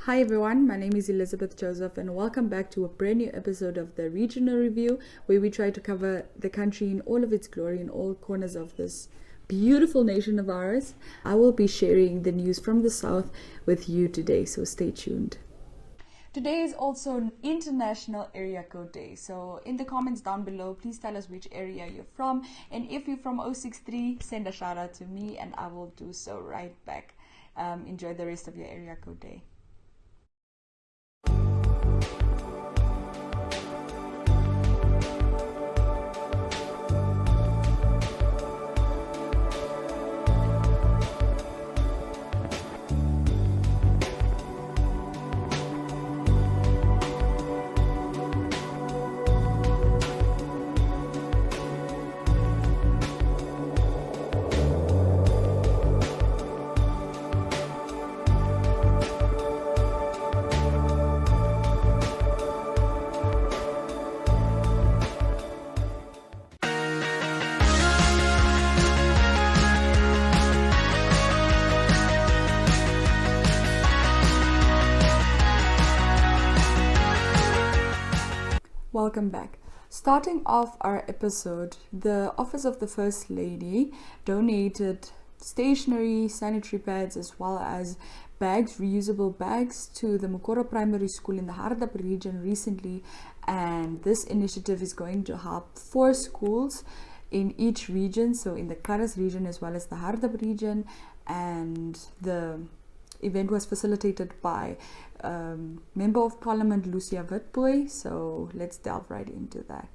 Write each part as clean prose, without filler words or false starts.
Hi everyone, my name is Elizabeth Joseph and welcome back to a brand new episode of the Regional Review, where we try to cover the country in all of its glory in all corners of this beautiful nation of ours. I will be sharing the news from the south with you today, so stay tuned. Today is also International Area Code Day, so in the comments down below, please tell us which area you're from, and if you're from 063, send a shout out to me and I will do so right back. Enjoy the rest of your Area Code Day. Welcome back. Starting off our episode, the Office of the First Lady donated stationery, sanitary pads, as well as bags, reusable bags, to the Mokoro Primary School in the Hardap region recently, and this initiative is going to help 4 schools in each region, so in the Karas region as well as the Hardap region, and the event was facilitated by Member of Parliament Lucia Witbooi, so let's delve right into that.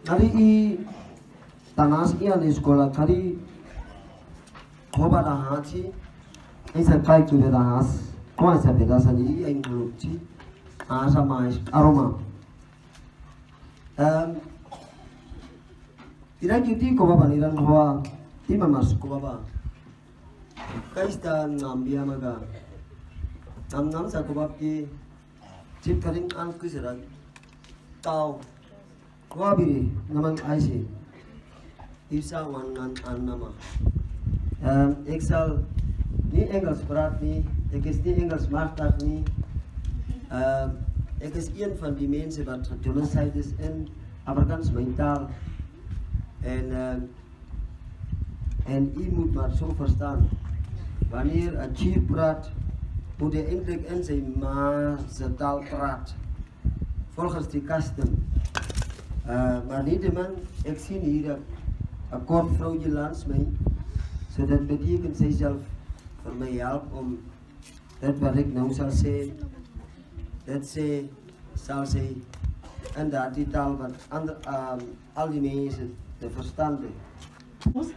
Kali i tanas ian sekolah kali coba dah haji ini saya tu dah has kau saya dah sendiri yang lucu sama aroma tidak jadi kau bapa ni dan kau di mana masuk kau bapa kais dan ngambil maga nam saya kau bapa ki cip kering angku serak tau wabiri naman aisi isa wanan annama excel ni engels berat ni ekes ni engels machtig ni ek is een van die mense wat genocide is in Afrikaans mentaal en u moet maar zo verstaan wanneer 'n chief praat moet hy eintlik in sy ma se taal praat volgens die custom. Maar niettemin, ik zie hier een kort vrouwtje langs mij, zodat betekent zij zelf voor mij helpt om dat wat ik nou zal zeggen, dat zij zal zij inderdaad die taal wat al die mensen te verstanden.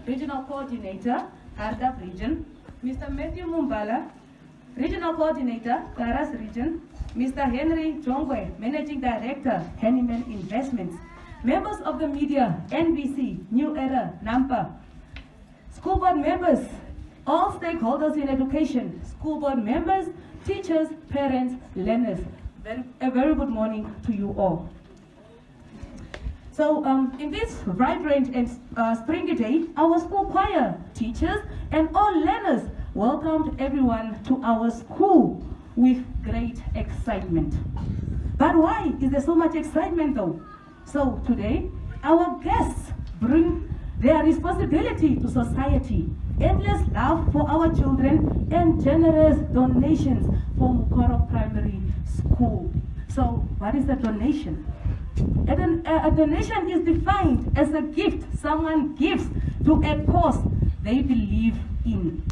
Regional Coordinator, Hardap Region, Mr. Matthew Mumbala, Regional Coordinator, Karas Region, Mr. Henry Jongwe, Managing Director, Henneman Investments, members of the media, NBC, New Era, Nampa, school board members, all stakeholders in education, school board members, teachers, parents, learners. A very good morning to you all. So in this vibrant and springy day, our school choir, teachers, and all learners welcomed everyone to our school with great excitement. But why is there so much excitement though? So today, our guests bring their responsibility to society, endless love for our children, and generous donations for Mokoro Primary School. So what is a donation? A donation is defined as a gift someone gives to a cause they believe in.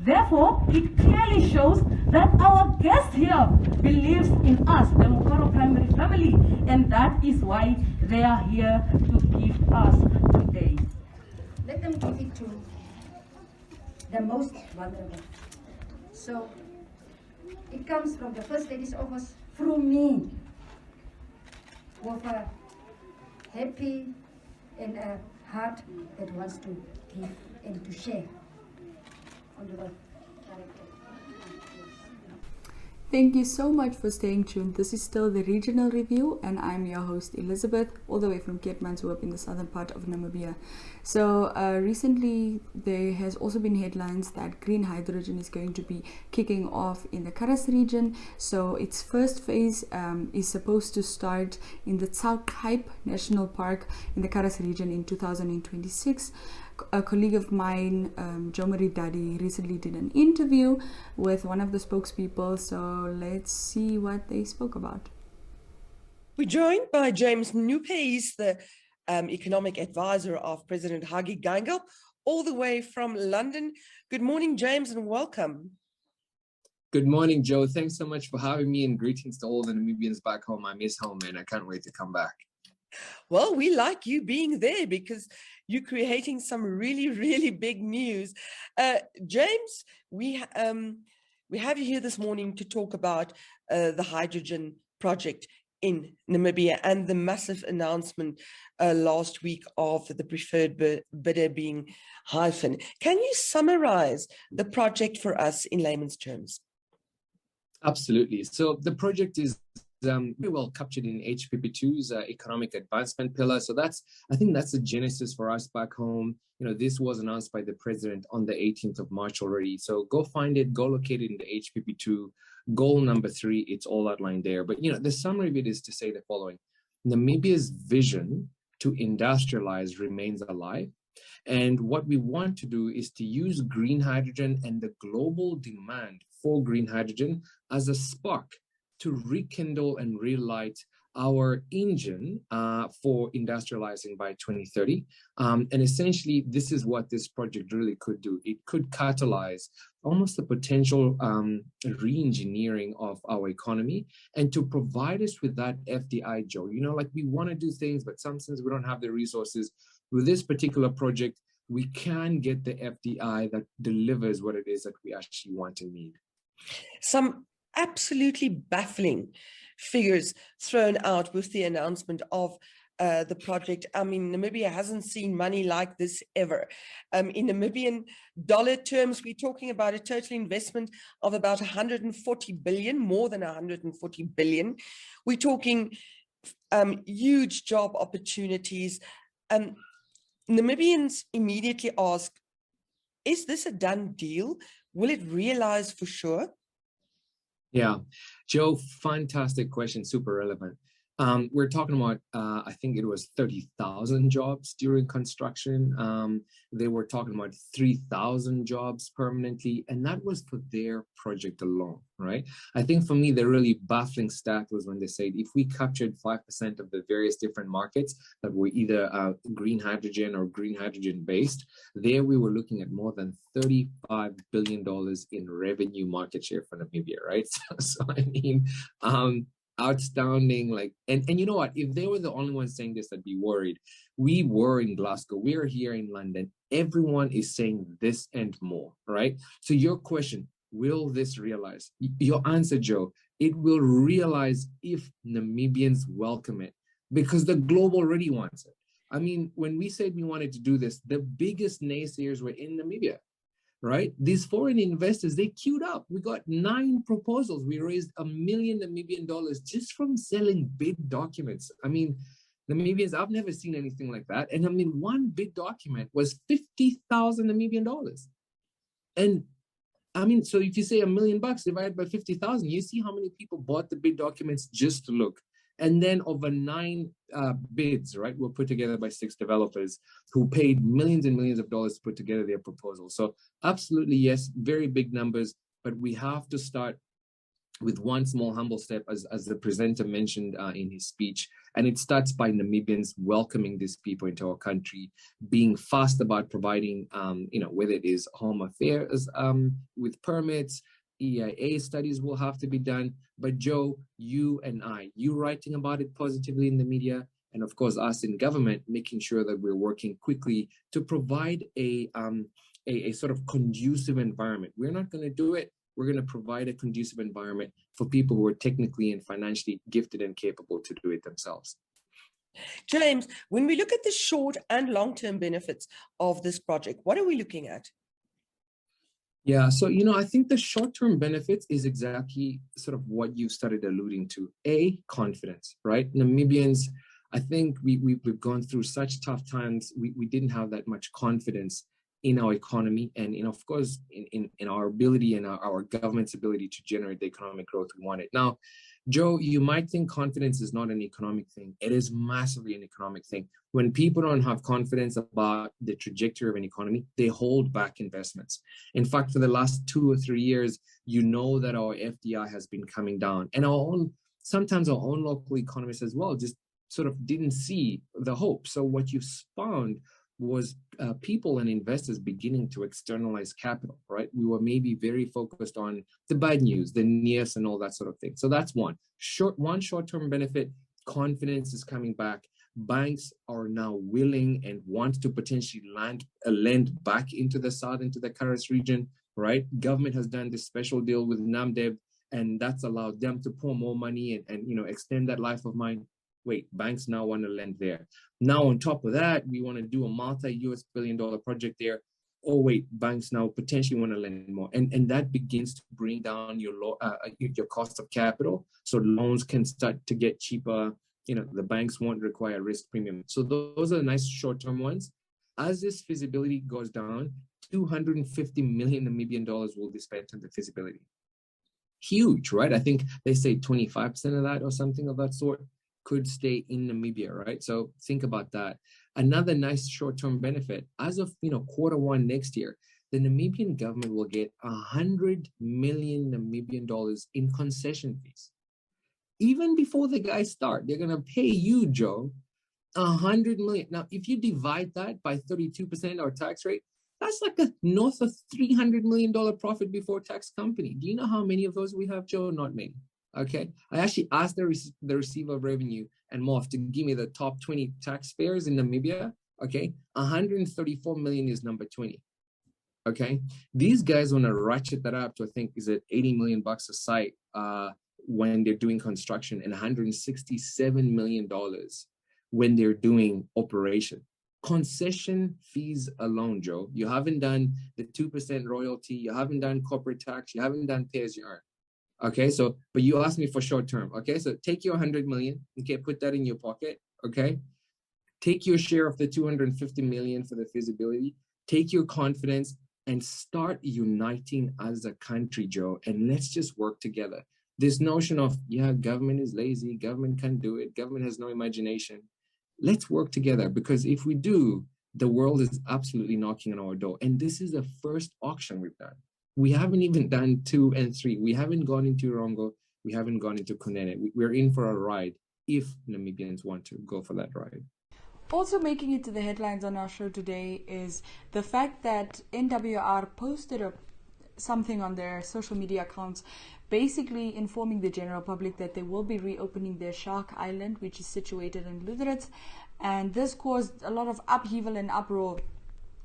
Therefore, it clearly shows that our guest here believes in us, the Mokoro Primary family, and that is why they are here to give us today. Let them give it to the most vulnerable. So it comes from the First Lady's office through me with a happy and a heart that wants to give and to share. Thank you so much for staying tuned. This is still the regional review, and I'm your host Elizabeth, all the way from Keetmanshoop in the southern part of Namibia. So recently there has also been headlines that green hydrogen is going to be kicking off in the Karas region. So its first phase is supposed to start in the Tsalkhype National Park in the Karas region in 2026. A colleague of mine, Jomari Daddy, recently did an interview with one of the spokespeople, so let's see what they spoke about. We're joined by James Mnupe. He's the economic advisor of President Hage Geingob, all the way from London. Good morning, James, and welcome. Good morning, Joe. Thanks so much for having me, and greetings to all the Namibians back home. I miss home, and I can't wait to come back. Well, we like you being there because you're creating some really, really big news. James, we have you here this morning to talk about the hydrogen project in Namibia and the massive announcement last week of the preferred bidder being Hyphen. Can you summarize the project for us in layman's terms? Absolutely. So the project is very well captured in HPP2's economic advancement pillar. So I think that's the genesis for us back home. You know, this was announced by the president on the 18th of March already. So go find it, go locate it in the HPP2. Goal number 3, it's all outlined there. But, you know, the summary of it is to say the following. Namibia's vision to industrialize remains alive. And what we want to do is to use green hydrogen and the global demand for green hydrogen as a spark to rekindle and relight our engine for industrializing by 2030. And essentially, this is what this project really could do. It could catalyze almost the potential re-engineering of our economy and to provide us with that FDI, Joe. You know, like we want to do things, but sometimes we don't have the resources. With this particular project, we can get the FDI that delivers what it is that we actually want and need. Some absolutely baffling figures thrown out with the announcement of the project. I mean, Namibia hasn't seen money like this ever. In Namibian dollar terms, we're talking about a total investment of about 140 billion, more than 140 billion. We're talking huge job opportunities. Namibians immediately ask, is this a done deal? Will it realize for sure? Yeah, Joe, fantastic question, super relevant. We're talking about, I think it was 30,000 jobs during construction. They were talking about 3,000 jobs permanently, and that was for their project alone, right? I think for me, the really baffling stat was when they said, if we captured 5% of the various different markets that were either green hydrogen or green hydrogen based, there we were looking at more than $35 billion in revenue market share for Namibia, right? So I mean, outstanding, like, and you know what, if they were the only ones saying this, I'd be worried. We were in Glasgow, we are here in London, everyone is saying this and more, right? So your question, will this realize? Your answer, Joe, it will realize if Namibians welcome it, because the globe already wants it. I mean, when we said we wanted to do this, the biggest naysayers were in Namibia, right? These foreign investors, they queued up. We got 9 proposals. We raised $1 million Namibian just from selling bid documents. I mean, Namibians, I've never seen anything like that. And I mean, one bid document was 50,000 Namibian dollars. And I mean, so if you say $1 million divided by 50,000, you see how many people bought the bid documents just to look. And then over 9 bids, right, were put together by 6 developers who paid millions and millions of dollars to put together their proposal. So absolutely, yes, very big numbers, but we have to start with one small humble step, as the presenter mentioned in his speech. And it starts by Namibians welcoming these people into our country, being fast about providing, you know, whether it is Home Affairs with permits, EIA studies will have to be done. But Joe, you and I, you writing about it positively in the media, and of course us in government, making sure that we're working quickly to provide a sort of conducive environment. We're not going to do it we're going to provide a conducive environment for people who are technically and financially gifted and capable to do it themselves. James, when we look at the short and long-term benefits of this project, what are we looking at? Yeah, so, I think the short-term benefits is exactly sort of what you started alluding to. Confidence, right? Namibians, I think we've gone through such tough times. We didn't have that much confidence in our economy and, of course, in our ability and our government's ability to generate the economic growth we wanted. Now, Joe, you might think confidence is not an economic thing. It is massively an economic thing. When people don't have confidence about the trajectory of an economy, they hold back investments. In fact, for the last 2 or 3 years, that our FDI has been coming down. And sometimes our own local economists as well just sort of didn't see the hope. So what you found was people and investors beginning to externalize capital, right? We were maybe very focused on the bad news, the NIAS and all that sort of thing. So that's one short-term benefit. Confidence is coming back. Banks are now willing and want to potentially lend back into the South, into the Karas region, right? Government has done this special deal with NAMDEB, and that's allowed them to pour more money and extend that life of mine. Wait, banks now want to lend there. Now, on top of that, we want to do a multi-US billion-dollar project there. Oh, wait, banks now potentially want to lend more. And that begins to bring down your cost of capital. So loans can start to get cheaper. The banks won't require risk premium. So those are nice short-term ones. As this feasibility goes down, 250 million Namibian dollars will be spent on the feasibility. Huge, right? I think they say 25% of that or something of that sort could stay in Namibia, right? So think about that. Another nice short-term benefit, as of Q1 next year, the Namibian government will get 100 million Namibian dollars in concession fees. Even before the guys start, they're gonna pay you, Joe, 100 million. Now, if you divide that by 32% our tax rate, that's like a north of $300 million profit before tax company. Do you know how many of those we have, Joe? Not many. Okay, I actually asked the receiver of revenue and MOF to give me the top 20 taxpayers in Namibia. Okay, 134 million is number 20. Okay, these guys want to ratchet that up to, I think, is it $80 million a site when they're doing construction, and $167 million when they're doing operation. Concession fees alone, Joe. You haven't done the 2% royalty, you haven't done corporate tax, you haven't done pay as you earn. Okay, so, but you asked me for short term. Okay, so take your 100 million, okay, put that in your pocket, okay? Take your share of the 250 million for the feasibility, take your confidence and start uniting as a country, Joe, and let's just work together. This notion of, government is lazy, government can't do it, government has no imagination. Let's work together, because if we do, the world is absolutely knocking on our door. And this is the first auction we've done. We haven't even done 2 and 3. We haven't gone into Rongo. We haven't gone into Kunene. We're in for a ride if Namibians want to go for that ride. Also making it to the headlines on our show today is the fact that NWR posted something on their social media accounts, basically informing the general public that they will be reopening their Shark Island, which is situated in Lüderitz. And this caused a lot of upheaval and uproar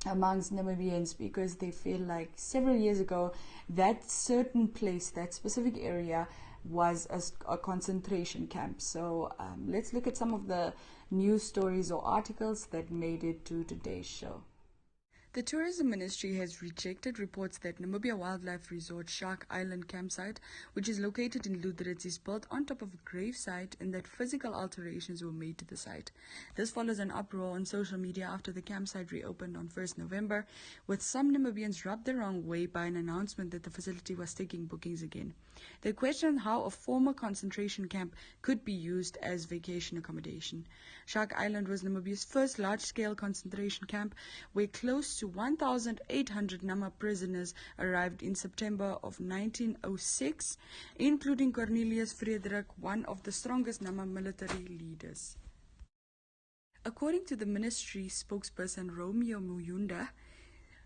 amongst Namibians, because they feel like several years ago that certain place, that specific area, was a concentration camp. So let's look at some of the news stories or articles that made it to today's show. The Tourism Ministry has rejected reports that Namibia Wildlife Resort Shark Island campsite, which is located in Lüderitz, is built on top of a grave site and that physical alterations were made to the site. This follows an uproar on social media after the campsite reopened on 1st November, with some Namibians rubbed the wrong way by an announcement that the facility was taking bookings again. They questioned how a former concentration camp could be used as vacation accommodation. Shark Island was Namibia's first large-scale concentration camp, where close to 1,800 Nama prisoners arrived in September of 1906, including Cornelius Frederik, one of the strongest Nama military leaders. According to the ministry spokesperson Romeo Muyunda,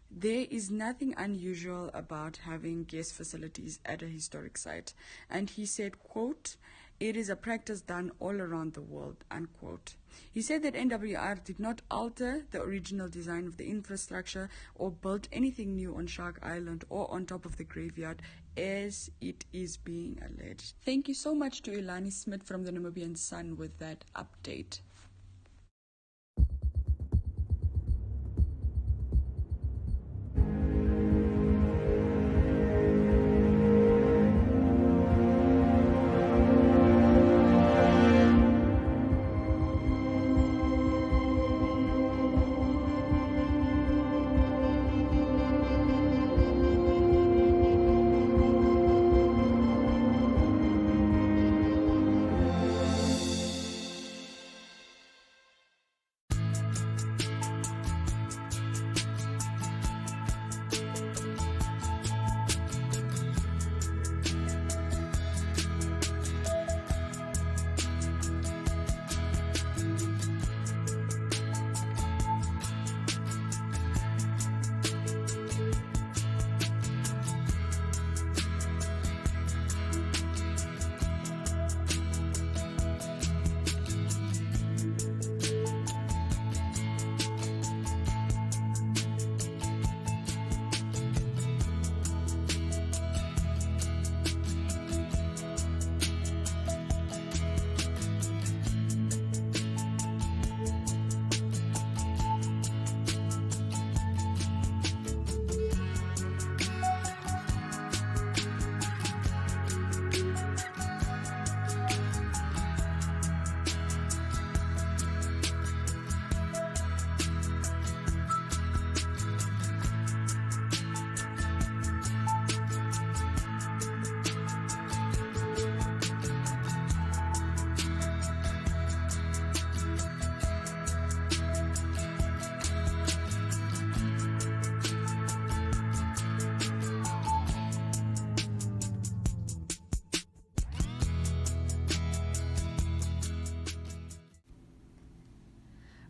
there is nothing unusual about having guest facilities at a historic site. And he said, quote, It is a practice done all around the world, unquote. He said that NWR did not alter the original design of the infrastructure or build anything new on Shark Island or on top of the graveyard, as it is being alleged. Thank you so much to Ilani Smith from the Namibian Sun with that update.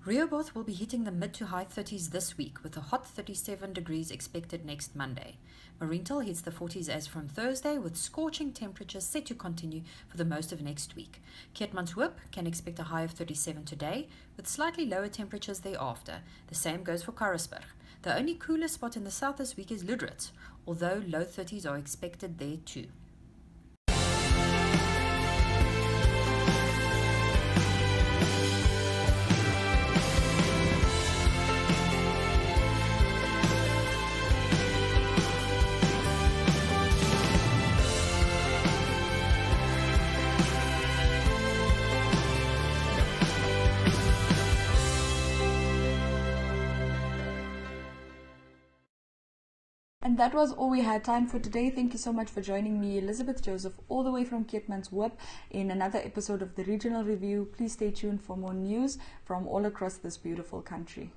Rehoboth will be hitting the mid to high 30s this week, with a hot 37 degrees expected next Monday. Mariental hits the 40s as from Thursday, with scorching temperatures set to continue for the most of next week. Keetmanshoop can expect a high of 37 today, with slightly lower temperatures thereafter. The same goes for Karasburg. The only cooler spot in the south this week is Ludritz, although low 30s are expected there too. And that was all we had time for today. Thank you so much for joining me, Elizabeth Joseph, all the way from Keetmanshoop in another episode of the Regional Review. Please stay tuned for more news from all across this beautiful country.